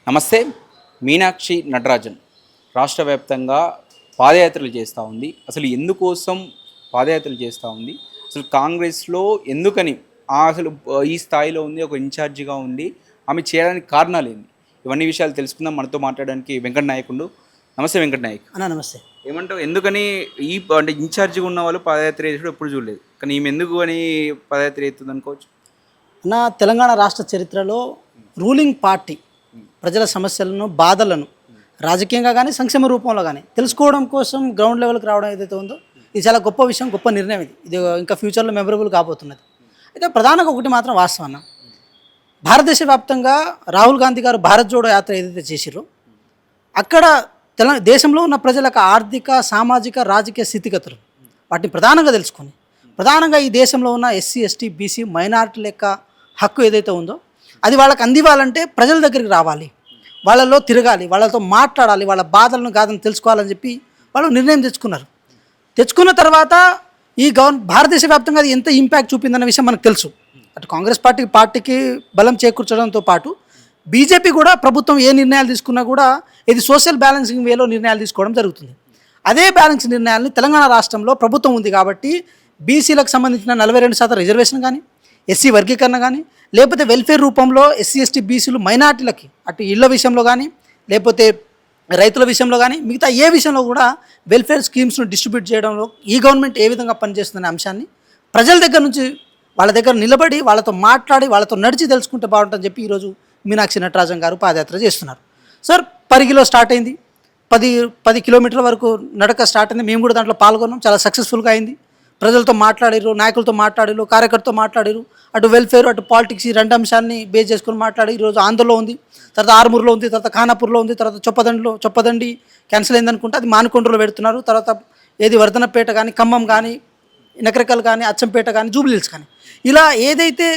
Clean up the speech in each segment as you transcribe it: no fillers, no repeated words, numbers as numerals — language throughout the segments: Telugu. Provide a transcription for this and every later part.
నమస్తే. మీనాక్షి నటరాజన్ రాష్ట్ర వ్యాప్తంగా పాదయాత్రలు చేస్తూ ఉంది. అసలు ఎందుకోసం పాదయాత్రలు చేస్తూ ఉంది, అసలు కాంగ్రెస్లో ఎందుకని అసలు ఈ స్థాయిలో ఉంది, ఒక ఇన్ఛార్జిగా ఉండి ఆమె చేయడానికి కారణాలు ఏంది, ఇవన్నీ విషయాలు తెలుసుకుందాం. మనతో మాట్లాడడానికి వెంకట నాయకుడు. నమస్తే వెంకట నాయక్. నమస్తే. ఏమంటావు, ఎందుకని ఈ అంటే ఇన్ఛార్జిగా ఉన్న వాళ్ళు పాదయాత్ర చేసేటప్పుడు ఎప్పుడు చూడలేదు, కానీ ఈమె ఎందుకు అని పాదయాత్ర చేస్తుంది అనుకోవచ్చు? తెలంగాణ రాష్ట్ర చరిత్రలో రూలింగ్ పార్టీ ప్రజల సమస్యలను, బాధలను రాజకీయంగా కానీ సంక్షేమ రూపంలో కానీ తెలుసుకోవడం కోసం గ్రౌండ్ లెవెల్కి రావడం ఏదైతే ఉందో ఇది చాలా గొప్ప విషయం, గొప్ప నిర్ణయం. ఇది ఇంకా ఫ్యూచర్లో మెమరబుల్ కాబోతున్నది. అయితే ప్రధానంగా ఒకటి మాత్రం వాస్తవం, భారతదేశ వ్యాప్తంగా రాహుల్ గాంధీ గారు భారత్ జోడో యాత్ర ఏదైతే చేసిరో అక్కడ దేశంలో ఉన్న ప్రజలకు ఆర్థిక, సామాజిక, రాజకీయ స్థితిగతులు వాటిని ప్రధానంగా తెలుసుకొని ప్రధానంగా ఈ దేశంలో ఉన్న ఎస్సీ, ఎస్టీ, బీసీ మైనారిటీ లెక్క హక్కు ఏదైతే ఉందో అది వాళ్ళకి అందివ్వాలంటే ప్రజల దగ్గరికి రావాలి, వాళ్ళలో తిరగాలి, వాళ్ళతో మాట్లాడాలి, వాళ్ళ బాధలను గాథను తెలుసుకోవాలని చెప్పి వాళ్ళు నిర్ణయం తెచ్చుకున్న తర్వాత ఈ భారతదేశ వ్యాప్తంగా అది ఎంత ఇంపాక్ట్ చూపిందన్న విషయం మనకు తెలుసు. అటు కాంగ్రెస్ పార్టీకి బలం చేకూర్చడంతో పాటు బీజేపీ కూడా ప్రభుత్వం ఏ నిర్ణయాలు తీసుకున్నా కూడా ఇది సోషల్ బ్యాలెన్సింగ్ వేలో నిర్ణయాలు తీసుకోవడం జరుగుతుంది. అదే బ్యాలెన్స్ నిర్ణయాలని తెలంగాణ రాష్ట్రంలో ప్రభుత్వం ఉంది కాబట్టి బీసీలకు సంబంధించిన 42% రిజర్వేషన్ కానీ, ఎస్సీ వర్గీకరణ కానీ, లేకపోతే వెల్ఫేర్ రూపంలో ఎస్సీ, ఎస్టీ, బీసీలు మైనార్టీలకి అటు ఇళ్ల విషయంలో కానీ, లేకపోతే రైతుల విషయంలో కానీ, మిగతా ఏ విషయంలో కూడా వెల్ఫేర్ స్కీమ్స్ను డిస్ట్రిబ్యూట్ చేయడంలో ఈ గవర్నమెంట్ ఏ విధంగా పనిచేస్తుందనే అంశాన్ని ప్రజల దగ్గర నుంచి వాళ్ళ దగ్గర నిలబడి వాళ్ళతో మాట్లాడి వాళ్ళతో నడిచి తెలుసుకుంటే బాగుంటుందని చెప్పి ఈరోజు మీనాక్షి నటరాజన్ గారు పాదయాత్ర చేస్తున్నారు. సార్, పరిగిలో స్టార్ట్ అయింది, 10 కిలోమీటర్ల వరకు నడక స్టార్ట్ అయింది. మేము కూడా దాంట్లో పాల్గొన్నాం, చాలా సక్సెస్ఫుల్గా అయింది. ప్రజలతో మాట్లాడారు, నాయకులతో మాట్లాడారు, కార్యకర్తతో మాట్లాడారు. అటు వెల్ఫేర్, అటు పాలిటిక్స్ ఈ రెండు అంశాన్ని బేస్ చేసుకుని మాట్లాడి ఈరోజు ఆంధ్రలో ఉంది, తర్వాత ఆరుమూరులో ఉంది, తర్వాత ఖానాపూర్లో ఉంది, తర్వాత చొప్పదండి క్యాన్సిల్ అయిందనుకుంటే అది మానకొండలో పెడుతున్నారు. తర్వాత ఏది వర్ధనపేట కానీ, ఖమ్మం కానీ, నకరికల్ కానీ, అచ్చంపేట కానీ, జూబ్లీహిల్స్ కానీ, ఇలా ఏదైతే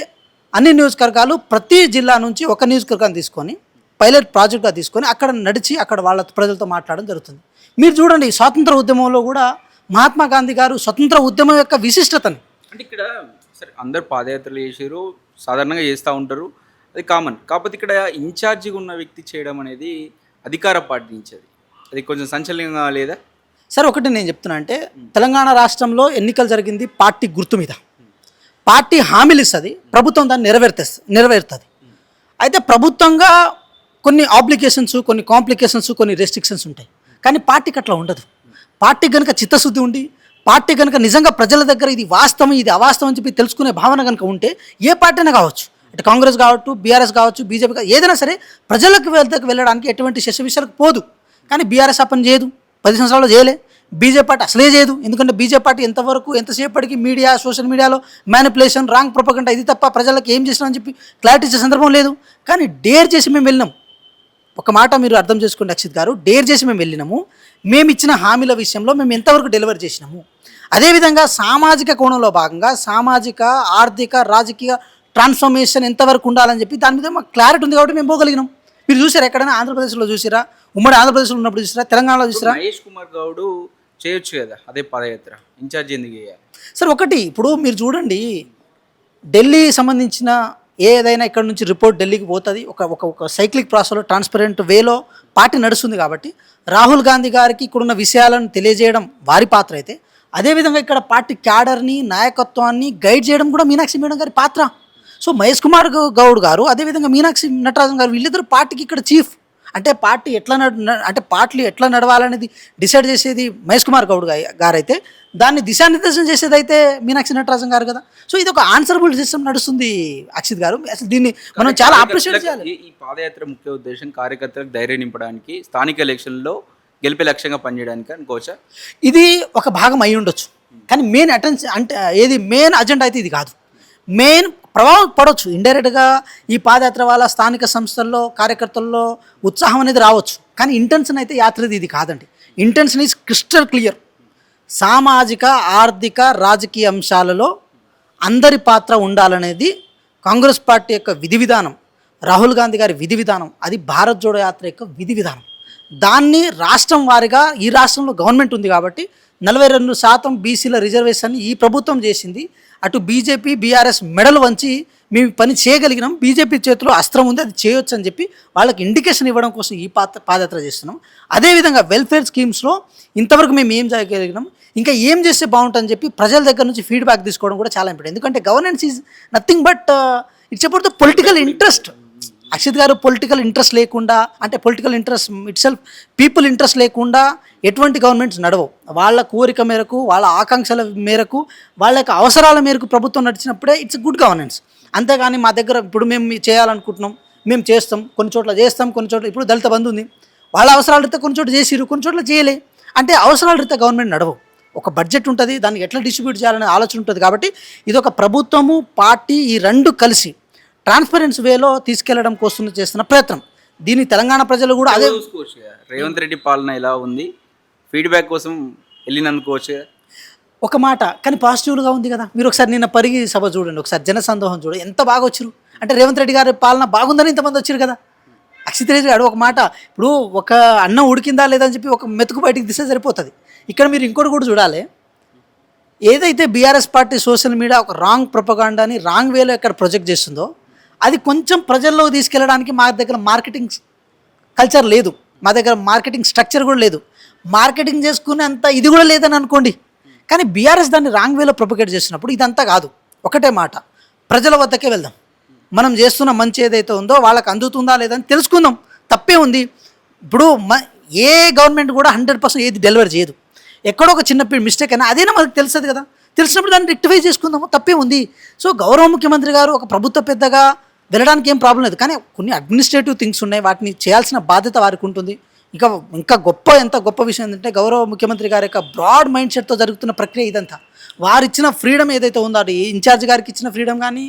అన్ని నియోజకవర్గాలు ప్రతి జిల్లా నుంచి ఒక నియోజకవర్గాన్ని తీసుకొని పైలట్ ప్రాజెక్ట్గా తీసుకొని అక్కడ నడిచి అక్కడ వాళ్ళ ప్రజలతో మాట్లాడడం జరుగుతుంది. మీరు చూడండి, స్వాతంత్ర ఉద్యమంలో కూడా మహాత్మా గాంధీ గారు స్వతంత్ర ఉద్యమం యొక్క విశిష్టతని అంటే ఇక్కడ సరే అందరు పాదయాత్రలు చేసారు, సాధారణంగా చేస్తూ ఉంటారు, అది కామన్. కాకపోతే ఇక్కడ ఇన్ఛార్జిగా ఉన్న వ్యక్తి చేయడం అనేది అధికార పార్టీ నుంచి అది కొంచెం సంచలనంగా లేదా? సరే, ఒకటి నేను చెప్తున్నా అంటే తెలంగాణ రాష్ట్రంలో ఎన్నికలు జరిగింది పార్టీ గుర్తు మీద. పార్టీ హామీలు ఇస్తుంది, ప్రభుత్వం దాన్ని నెరవేరుతుంది. అయితే ప్రభుత్వంగా కొన్ని ఆబ్లిగేషన్స్, కొన్ని కాంప్లికేషన్స్, కొన్ని రెస్ట్రిక్షన్స్ ఉంటాయి. కానీ పార్టీకి అట్లా ఉండదు. పార్టీ కనుక చిత్తశుద్ధి ఉండి, పార్టీ కనుక నిజంగా ప్రజల దగ్గర ఇది వాస్తవం, ఇది అవాస్తవం అని చెప్పి తెలుసుకునే భావన కనుక ఉంటే ఏ పార్టీ అయినా కావచ్చు, అటు కాంగ్రెస్ కావచ్చు, బీఆర్ఎస్ కావచ్చు, బీజేపీ కావచ్చు, ఏదైనా సరే ప్రజలకు వెళ్ళడానికి ఎటువంటి శశవిషయాలకు పోదు. కానీ బీఆర్ఎస్ ఆ పని చేయదు, 10 సంవత్సరాల్లో చేయలే. బీజేపీ పార్టీ అసలే చేయదు, ఎందుకంటే బీజేపీ పార్టీ ఎంతసేపటికి మీడియా, సోషల్ మీడియాలో మ్యానిపులేషన్, రాంగ్ ప్రొపగండా, ఇది తప్ప ప్రజలకు ఏం చేసినా అని చెప్పి క్లారిటీ ఇచ్చే సందర్భం లేదు. కానీ డేర్ చేసి మేము వెళ్ళినాం. ఒక మాట మీరు అర్థం చేసుకోండి అక్షిత్ గారు, డేర్ చేసి మేము వెళ్ళినాము. మేము ఇచ్చిన హామీల విషయంలో మేము ఎంతవరకు డెలివరీ చేసినాము. అదేవిధంగా సామాజిక కోణంలో భాగంగా సామాజిక, ఆర్థిక, రాజకీయ ట్రాన్స్ఫర్మేషన్ ఎంతవరకు ఉండాలని చెప్పి దాని మీద మాకు క్లారిటీ ఉంది కాబట్టి మేము పోగలిగినాం. మీరు చూసారా, ఎక్కడైనా ఆంధ్రప్రదేశ్లో చూసిరా, ఉమ్మడి ఆంధ్రప్రదేశ్లో ఉన్నప్పుడు చూసిరా, తెలంగాణలో చూసిరా? మహేష్ కుమార్ గౌడ్ చేయొచ్చు కదా అదే పాదయాత్ర, ఇన్ఛార్జ్ ఎందుకు చేయాలి? సార్, ఒకటి ఇప్పుడు మీరు చూడండి, ఢిల్లీ సంబంధించిన ఏదైనా ఇక్కడ నుంచి రిపోర్ట్ ఢిల్లీకి పోతుంది. ఒక సైక్లిక్ ప్రాసెస్లో ట్రాన్స్పరెంట్ వేలో పార్టీ నడుస్తుంది కాబట్టి రాహుల్ గాంధీ గారికి ఇక్కడున్న విషయాలను తెలియజేయడం వారి పాత్ర అయితే, అదేవిధంగా ఇక్కడ పార్టీ క్యాడర్ని, నాయకత్వాన్ని గైడ్ చేయడం కూడా మీనాక్షి మేడం గారి పాత్ర. సో మహేష్ కుమార్ గౌడ్ గారు, అదేవిధంగా మీనాక్షి నటరాజన్ గారు, వీళ్ళిద్దరు పార్టీకి ఇక్కడ చీఫ్. అంటే పార్టీ ఎట్లా నడవాలనేది డిసైడ్ చేసేది మహేష్ కుమార్ గౌడ్ గారు అయితే, దాన్ని దిశానిర్దేశం చేసేది అయితే మీనాక్షి నటరాజన్ గారు కదా. సో ఇది ఒక ఆన్సరబుల్ సిస్టమ్ నడుస్తుంది అక్షిత్ గారు. అసలు దీన్ని మనం చాలా అప్రిషియేట్ చేయాలి. ఈ పాదయాత్ర ముఖ్య ఉద్దేశం కార్యకర్తలకు ధైర్యం నింపడానికి, స్థానిక ఎలక్షన్లో గెలిపే లక్ష్యంగా పనిచేయడానికి అనుకోవచ్చా? ఇది ఒక భాగం అయి ఉండొచ్చు, కానీ మెయిన్ అజెండా అయితే ఇది కాదు. మెయిన్ ప్రభావం పడవచ్చు ఇండైరెక్ట్గా. ఈ పాదయాత్ర వల్ల స్థానిక సంస్థల్లో, కార్యకర్తల్లో ఉత్సాహం అనేది రావచ్చు, కానీ ఇంటెన్షన్ అయితే యాత్రది ఇది కాదండి. Intention is crystal clear. సామాజిక, ఆర్థిక, రాజకీయ అంశాలలో అందరి పాత్ర ఉండాలనేది కాంగ్రెస్ పార్టీ యొక్క విధి విధానం, రాహుల్ గాంధీ గారి విధి విధానం, అది భారత్ జోడో యాత్ర యొక్క విధి విధానం. దాన్ని రాష్ట్రం వారిగా, ఈ రాష్ట్రంలో గవర్నమెంట్ ఉంది కాబట్టి 42% బీసీల రిజర్వేషన్ ఈ ప్రభుత్వం చేసింది. అటు బీజేపీ బీఆర్ఎస్ మెడలు వంచి మేము పని చేయగలిగినాం, బీజేపీ చేతిలో అస్త్రం ఉంది అది చేయొచ్చు అని చెప్పి వాళ్ళకి ఇండికేషన్ ఇవ్వడం కోసం ఈ పాదయాత్ర చేస్తున్నాం. అదేవిధంగా వెల్ఫేర్ స్కీమ్స్లో ఇంతవరకు మేము ఏం చేయగలిగినాం, ఇంకా ఏం చేస్తే బాగుంటుందని చెప్పి ప్రజల దగ్గర నుంచి ఫీడ్బ్యాక్ తీసుకోవడం కూడా చాలా ఇంపార్టెంట్. ఎందుకంటే governance is nothing but it's about the political interest. Akshit గారు పొలిటికల్ ఇంట్రెస్ట్ లేకుండా, అంటే political interest itself people interest లేకుండా ఎటువంటి గవర్నమెంట్స్ నడవవు. వాళ్ళ కోరిక మేరకు, వాళ్ళ ఆకాంక్షల మేరకు, వాళ్ళ యొక్క అవసరాల మేరకు ప్రభుత్వం నడిచినప్పుడే ఇట్స్ గుడ్ గవర్నెన్స్. అంతేగాని మా దగ్గర ఇప్పుడు మేము చేయాలనుకుంటున్నాం, మేము చేస్తాం, కొన్ని చోట్ల చేస్తాం, కొన్ని చోట్ల ఇప్పుడు దళిత బంధు ఉంది, వాళ్ళ అవసరాల రీత్యా కొన్ని చోట్ల చేసిరు, కొన్ని చోట్ల చేయలే, అంటే అవసరాల రీత్యా గవర్నమెంట్ నడవవు. ఒక బడ్జెట్ ఉంటుంది, దాన్ని ఎట్లా డిస్ట్రిబ్యూట్ చేయాలనే ఆలోచన ఉంటుంది. కాబట్టి ఇది ఒక ప్రభుత్వము పార్టీ ఈ రెండు కలిసి ట్రాన్స్పరెన్సీ వేలో తీసుకెళ్లడం కోసం చేస్తున్న ప్రయత్నం. దీన్ని తెలంగాణ ప్రజలు కూడా అదే చూసుకోవచ్చు. రేవంత్ రెడ్డి పాలన ఎలా ఉంది, ఫీడ్బ్యాక్ కోసం వెళ్ళినందుకోవచ్చు. ఒక మాట కానీ పాజిటివ్గా ఉంది కదా. మీరు ఒకసారి నిన్న పరిగి సభ చూడండి, ఒకసారి జనసందోహం చూడండి, ఎంత బాగా వచ్చారు. అంటే రేవంత్ రెడ్డి గారి పాలన బాగుందని ఇంతమంది వచ్చారు కదా. అక్షిత్ రెడ్డి గారు ఒక మాట, ఇప్పుడు ఒక అన్నం ఉడికిందా లేదని చెప్పి ఒక మెతుకు బయటికి తీస్తే సరిపోతుంది. ఇక్కడ మీరు ఇంకోటి కూడా చూడాలి. ఏదైతే బీఆర్ఎస్ పార్టీ సోషల్ మీడియా ఒక రాంగ్ ప్రొపగాండాని రాంగ్ వేలో ఎక్కడ ప్రొజెక్ట్ చేస్తుందో అది కొంచెం ప్రజల్లోకి తీసుకెళ్ళడానికి మా దగ్గర మార్కెటింగ్ కల్చర్ లేదు, మా దగ్గర మార్కెటింగ్ స్ట్రక్చర్ కూడా లేదు, మార్కెటింగ్ చేసుకునే అంత ఇది కూడా లేదని అనుకోండి. కానీ బీఆర్ఎస్ దాన్ని రాంగ్ వేలో ప్రొపగేట్ చేసినప్పుడు ఇదంతా కాదు. ఒకటే మాట, ప్రజల వద్దకే వెళ్దాం, మనం చేస్తున్న మంచి ఏదైతే ఉందో వాళ్ళకి అందుతుందా లేదని తెలుసుకుందాం. తప్పే ఉంది. ఇప్పుడు ఏ గవర్నమెంట్ కూడా 100% ఏది డెలివరీ చేయదు. ఎక్కడో ఒక చిన్న మిస్టేక్ అయినా అదేనా మనకు తెలుస్తుంది కదా. తెలిసినప్పుడు దాన్ని రెక్టిఫై చేసుకుందాము, తప్పే ఉంది. సో గౌరవ ముఖ్యమంత్రి గారు ఒక ప్రభుత్వ పెద్దగా వెళ్ళడానికి ఏం ప్రాబ్లం లేదు. కానీ కొన్ని అడ్మినిస్ట్రేటివ్ థింగ్స్ ఉన్నాయి, వాటిని చేయాల్సిన బాధ్యత వారికి ఉంటుంది. ఇంకా ఎంత గొప్ప విషయం ఏంటంటే గౌరవ ముఖ్యమంత్రి గారి యొక్క బ్రాడ్ మైండ్ సెట్తో జరుగుతున్న ప్రక్రియ ఇదంతా. వారు ఇచ్చిన ఫ్రీడమ్ ఏదైతే ఉందో, అది ఇన్ఛార్జ్ గారికి ఇచ్చిన ఫ్రీడమ్ కానీ,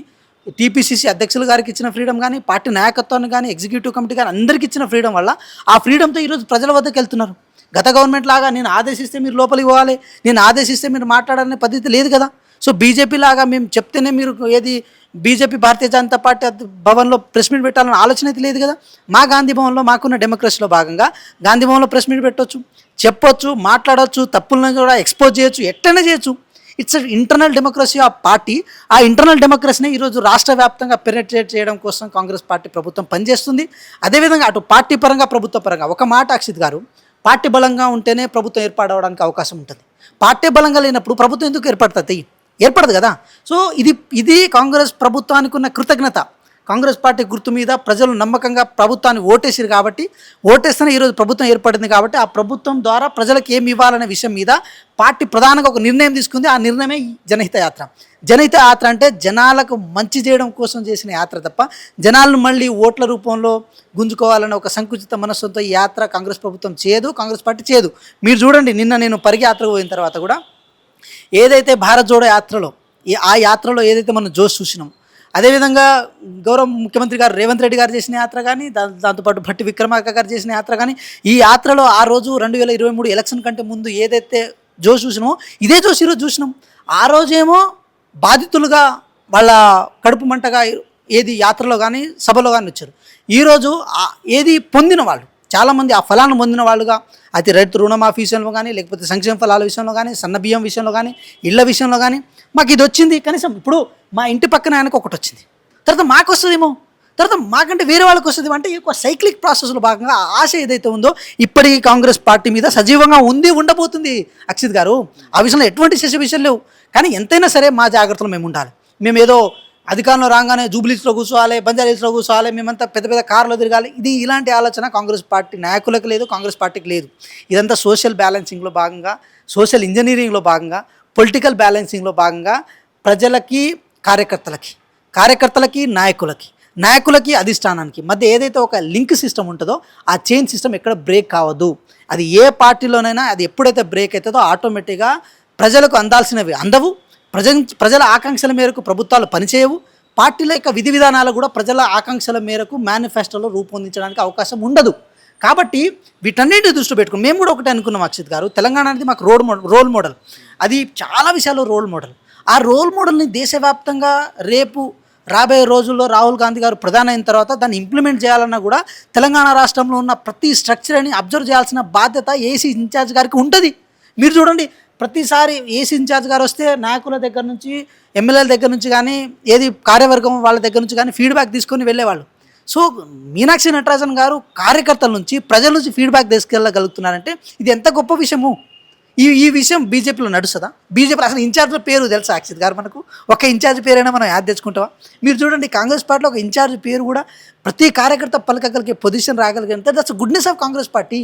టీపీసీసీ అధ్యక్షుల గారికి ఇచ్చిన ఫ్రీడమ్ కానీ, పార్టీ నాయకత్వాన్ని కానీ, ఎగ్జిక్యూటివ్ కమిటీ కానీ అందరికీ ఇచ్చిన ఫ్రీడమ్ వల్ల ఆ ఫ్రీడమ్తో ఈరోజు ప్రజల వద్దకు వెళ్తున్నారు. గత గవర్నమెంట్ లాగా నేను ఆదేశిస్తే మీరు లోపలికి పోవాలి, నేను ఆదేశిస్తే మీరు మాట్లాడాలనే పద్ధతి లేదు కదా. సో బీజేపీ లాగా మేము చెప్తేనే మీరు ఏది బీజేపీ భారతీయ జనతా పార్టీ భవన్లో ప్రెస్ మీట్ పెట్టాలన్న ఆలోచన అయితే లేదు కదా. మా గాంధీ భవన్లో మాకున్న డెమోక్రసీలో భాగంగా గాంధీ భవన్లో ప్రెస్ మీట్ పెట్టవచ్చు, చెప్పొచ్చు, మాట్లాడవచ్చు, తప్పులను కూడా ఎక్స్పోజ్ చేయొచ్చు, ఎట్లనే చేయొచ్చు. It's internal democracy of party. ఆ ఇంటర్నల్ డెమోక్రసీని ఈరోజు రాష్ట్ర వ్యాప్తంగా పెనట్రేట్ చేయడం కోసం కాంగ్రెస్ పార్టీ ప్రభుత్వం పనిచేస్తుంది. అదేవిధంగా అటు పార్టీ పరంగా ప్రభుత్వ పరంగా ఒక మాట అక్షిత్ గారు, పార్టీ బలంగా ఉంటేనే ప్రభుత్వం ఏర్పడడానికి అవకాశం ఉంటుంది. పార్టీ బలంగా లేనప్పుడు ప్రభుత్వం ఎందుకు ఏర్పడుతుంది? ఏర్పడదు కదా. సో ఇది కాంగ్రెస్ ప్రభుత్వానికి ఉన్న కృతజ్ఞత. కాంగ్రెస్ పార్టీ గుర్తు మీద ప్రజలు నమ్మకంగా ప్రభుత్వాన్ని ఓటేసారు కాబట్టి, ఓటేస్తేనే ఈరోజు ప్రభుత్వం ఏర్పడింది కాబట్టి ఆ ప్రభుత్వం ద్వారా ప్రజలకు ఏమి ఇవ్వాలనే విషయం మీద పార్టీ ప్రధానంగా ఒక నిర్ణయం తీసుకుంది. ఆ నిర్ణయమే జనహిత యాత్ర. జనహిత యాత్ర అంటే జనాలకు మంచి చేయడం కోసం చేసిన యాత్ర తప్ప జనాలను మళ్ళీ ఓట్ల రూపంలో గుంజుకోవాలనే ఒక సంకుచిత మనస్సుతో ఈ యాత్ర కాంగ్రెస్ ప్రభుత్వం చేయదు, కాంగ్రెస్ పార్టీ చేయదు. మీరు చూడండి, నిన్న నేను పరిగి యాత్రకు పోయిన తర్వాత కూడా ఏదైతే భారత్ జోడో యాత్రలో ఆ యాత్రలో ఏదైతే మనం జోష్ చూసినాం, అదేవిధంగా గౌరవ ముఖ్యమంత్రి గారు రేవంత్ రెడ్డి గారు చేసిన యాత్ర కానీ, దాంతోపాటు భట్టి విక్రమార్క గారు చేసిన యాత్ర కానీ, ఈ యాత్రలో ఆ రోజు 2023 ఎలక్షన్ కంటే ముందు ఏదైతే జోష్ చూసినామో ఇదే జోష్ ఈరోజు చూసినాం. ఆ రోజేమో బాధితులుగా వాళ్ళ కడుపు మంటగా ఏది యాత్రలో కానీ సభలో కానీ వచ్చారు. ఈరోజు ఏది పొందిన వాళ్ళు చాలామంది ఆ ఫలాన్ని పొందిన వాళ్ళుగా, అయితే రైతు రుణమాఫీ విషయంలో కానీ, లేకపోతే సంక్షేమ ఫలాల విషయంలో కానీ, సన్న బియ్యం విషయంలో కానీ, ఇళ్ల విషయంలో కానీ మాకు ఇది వచ్చింది. కనీసం ఇప్పుడు మా ఇంటి పక్కన ఆయనకు ఒకటి వచ్చింది, తర్వాత మాకు వస్తుందేమో, తర్వాత మాకంటే వేరే వాళ్ళకి వస్తుంది. అంటే ఈ సైక్లిక్ ప్రాసెస్లో భాగంగా ఆ ఆశ ఏదైతే ఉందో ఇప్పటికీ కాంగ్రెస్ పార్టీ మీద సజీవంగా ఉండబోతుంది అక్షిత్ గారు. ఆ విషయంలో ఎటువంటి విషయాలు లేవు. కానీ ఎంతైనా సరే మా జాగ్రత్తలు మేము ఉండాలి. మేము ఏదో అధికారంలో రాగానే జూబ్లీస్లో కూర్చోవాలి, బంజారాహిల్స్లో కూర్చోవాలి, మేమంతా పెద్ద పెద్ద కార్లో తిరగాలి, ఇలాంటి ఆలోచన కాంగ్రెస్ పార్టీ నాయకులకు లేదు, కాంగ్రెస్ పార్టీకి లేదు. ఇదంతా సోషల్ బ్యాలెన్సింగ్లో భాగంగా, సోషల్ ఇంజనీరింగ్లో భాగంగా, పొలిటికల్ బ్యాలెన్సింగ్లో భాగంగా ప్రజలకి, కార్యకర్తలకి, నాయకులకి అధిష్టానానికి మధ్య ఏదైతే ఒక లింక్ సిస్టమ్ ఉంటుందో ఆ చైన్ సిస్టమ్ ఎక్కడ బ్రేక్ కావద్దు. అది ఏ పార్టీలోనైనా అది ఎప్పుడైతే బ్రేక్ అవుతుందో ఆటోమేటిక్గా ప్రజలకు అందాల్సినవి అందవు, ప్రజల ఆకాంక్షల మేరకు ప్రభుత్వాలు పనిచేయవు, పార్టీల యొక్క విధి విధానాలు కూడా ప్రజల ఆకాంక్షల మేరకు మేనిఫెస్టోలో రూపొందించడానికి అవకాశం ఉండదు. కాబట్టి వీటన్నిటిని దృష్టిలో పెట్టుకుని మేము కూడా ఒకటి అనుకున్నాం అక్షిత్ గారు, తెలంగాణ అనేది మాకు రోల్ మోడల్. అది చాలా విషయాల్లో రోల్ మోడల్. ఆ రోల్ మోడల్ని దేశవ్యాప్తంగా రేపు రాబోయే రోజుల్లో రాహుల్ గాంధీ గారు ప్రధాని అయిన తర్వాత దాన్ని ఇంప్లిమెంట్ చేయాలన్నా కూడా తెలంగాణ రాష్ట్రంలో ఉన్న ప్రతి స్ట్రక్చర్ని అబ్జర్వ్ చేయాల్సిన బాధ్యత ఏసీ ఇన్ఛార్జ్ గారికి ఉంటుంది. మీరు చూడండి, ప్రతిసారి ఏసీ ఇన్ఛార్జ్ గారు వస్తే నాయకుల దగ్గర నుంచి ఎమ్మెల్యేల దగ్గర నుంచి కానీ ఏది కార్యవర్గం వాళ్ళ దగ్గర నుంచి కానీ ఫీడ్బ్యాక్ తీసుకొని వెళ్ళేవాళ్ళు. సో మీనాక్షి నటరాజన్ గారు కార్యకర్తల నుంచి ప్రజల నుంచి ఫీడ్బ్యాక్ తీసుకెళ్ళగలుగుతున్నారంటే ఇది ఎంత గొప్ప విషయము. ఈ విషయం బీజేపీలో నడుస్తుందా? బీజేపీలో అసలు ఇన్ఛార్జ్ల పేరు తెలుసా అక్షిత్ గారు? మనకు ఒక ఇన్ఛార్జ్ పేరైనా మనం యాద్ తెచ్చుకుంటామా? మీరు చూడండి, కాంగ్రెస్ పార్టీలో ఒక ఇన్ఛార్జ్ పేరు కూడా ప్రతి కార్యకర్త పలకగలిగే పొజిషన్ రాగలిగితే that's goodness of Congress party,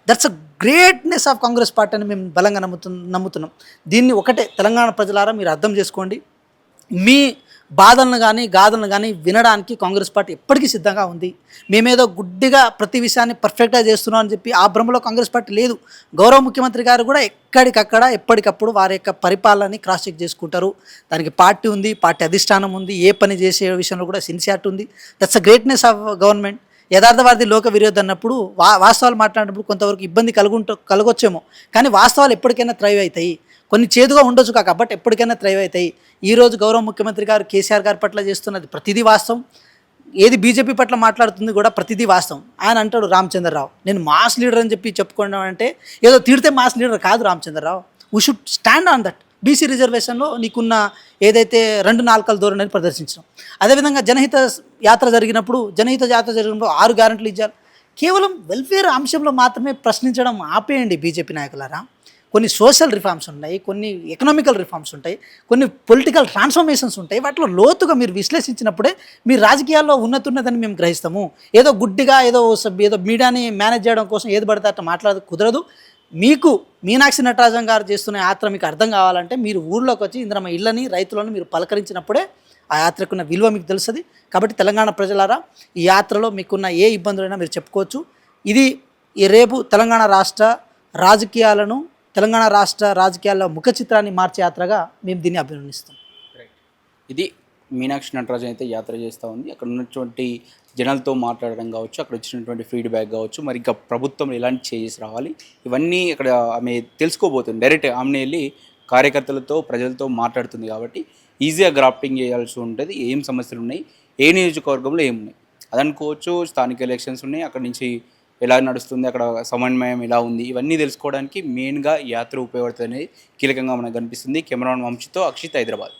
that's a greatness of Congress party అని మేము బలంగా నమ్ముతున్నాం. దీన్ని ఒకటే తెలంగాణ ప్రజలారా మీరు అర్థం చేసుకోండి. మీ బాధలను కానీ గాథలను కానీ వినడానికి కాంగ్రెస్ పార్టీ ఎప్పటికీ సిద్ధంగా ఉంది. మేమేదో గుడ్డిగా ప్రతి విషయాన్ని పర్ఫెక్ట్గా చేస్తున్నాం అని చెప్పి ఆ భ్రమలో కాంగ్రెస్ పార్టీ లేదు. గౌరవ ముఖ్యమంత్రి గారు కూడా ఎక్కడికక్కడ ఎప్పటికప్పుడు వారి యొక్క పరిపాలనని క్రాస్ చెక్ చేసుకుంటారు. దానికి పార్టీ ఉంది, పార్టీ అధిష్టానం ఉంది, ఏ పని చేసే విషయంలో కూడా సిన్సియారిటీ ఉంది. That's a greatness of government. యథార్థవాది లోక విరోధి అన్నప్పుడు వాస్తవాలు మాట్లాడినప్పుడు కొంతవరకు ఇబ్బంది కలగొచ్చేమో, కానీ వాస్తవాలు ఎప్పటికైనా థ్రైవ్ అవుతాయి. కొన్ని చేదుగా ఉండొచ్చు కాబట్టి ఎప్పటికైనా థ్రైవ్ అవుతాయి. ఈరోజు గౌరవ ముఖ్యమంత్రి గారు కేసీఆర్ గారి పట్ల చేస్తున్నది ప్రతిదీ వాస్తవం. ఏది బీజేపీ పట్ల మాట్లాడుతుంది కూడా ప్రతిదీ వాస్తవం. ఆయన అంటాడు రామచంద్రరావు, నేను మాస్ లీడర్ అని చెప్పి చెప్పుకోవడం అంటే ఏదో తిడితే మాస్ లీడర్ కాదు Ramachandrarao. We should stand on that. BC రిజర్వేషన్లో నీకున్న ఏదైతే 2 నాలుకల ధోరణిని ప్రదర్శించడం. అదేవిధంగా జనహిత యాత్ర జరిగినప్పుడు 6 గ్యారెంటీలు ఇచ్చారు. కేవలం వెల్ఫేర్ అంశంలో మాత్రమే ప్రశ్నించడం ఆపేయండి బీజేపీ నాయకులారా. కొన్ని సోషల్ రిఫార్మ్స్ ఉన్నాయి, కొన్ని ఎకనామికల్ రిఫార్మ్స్ ఉంటాయి, కొన్ని పొలిటికల్ ట్రాన్స్ఫర్మేషన్స్ ఉంటాయి. వాటిలో లోతుగా మీరు విశ్లేషించినప్పుడే మీ రాజకీయాల్లో ఉన్నదని మేము గ్రహిస్తాము. ఏదో గుడ్డిగా ఏదో మీడియాని మేనేజ్ చేయడం కోసం ఏది పడితే అట్లా మాట్లాడదు, కుదరదు. మీకు మీనాక్షి నటరాజన్ గారు చేస్తున్న యాత్ర మీకు అర్థం కావాలంటే మీరు ఊళ్ళోకి వచ్చి ఇంద్రమ్మ ఇళ్ళని రైతులను మీరు పలకరించినప్పుడే ఆ యాత్రకున్న విలువ మీకు తెలుస్తుంది. కాబట్టి తెలంగాణ ప్రజలారా, ఈ యాత్రలో మీకున్న ఏ ఇబ్బందులైనా మీరు చెప్పుకోవచ్చు. ఇది రేపు తెలంగాణ రాష్ట్ర రాజకీయాల్లో ముఖ చిత్రాన్ని మార్చే యాత్రగా మేము దీన్ని అభినందిస్తాం. ఇది మీనాక్షి నటరాజన్ అయితే యాత్ర చేస్తూ ఉంది. అక్కడ ఉన్నటువంటి జనాలతో మాట్లాడడం కావచ్చు, అక్కడ వచ్చినటువంటి ఫీడ్బ్యాక్ కావచ్చు, మరి ఇంకా ప్రభుత్వం ఎలాంటి చేంజెస్ రావాలి, ఇవన్నీ అక్కడ ఆమె తెలుసుకోబోతుంది. డైరెక్ట్ ఆమె వెళ్ళి కార్యకర్తలతో ప్రజలతో మాట్లాడుతుంది కాబట్టి ఈజీగా గ్రాఫ్టింగ్ చేయాల్సి ఉంటుంది. ఏం సమస్యలు ఉన్నాయి, ఏ నియోజకవర్గంలో ఏమున్నాయి అదనుకోవచ్చు. స్థానిక ఎలక్షన్స్ ఉన్నాయి, అక్కడ నుంచి ఎలా నడుస్తుంది, అక్కడ సమన్వయం ఎలా ఉంది, ఇవన్నీ తెలుసుకోవడానికి మెయిన్గా యాత్ర ఉపయోగపడుతుంది అనేది కీలకంగా మనకు కనిపిస్తుంది. కెమెరామెన్ వంశీతో అక్షిత్, హైదరాబాద్.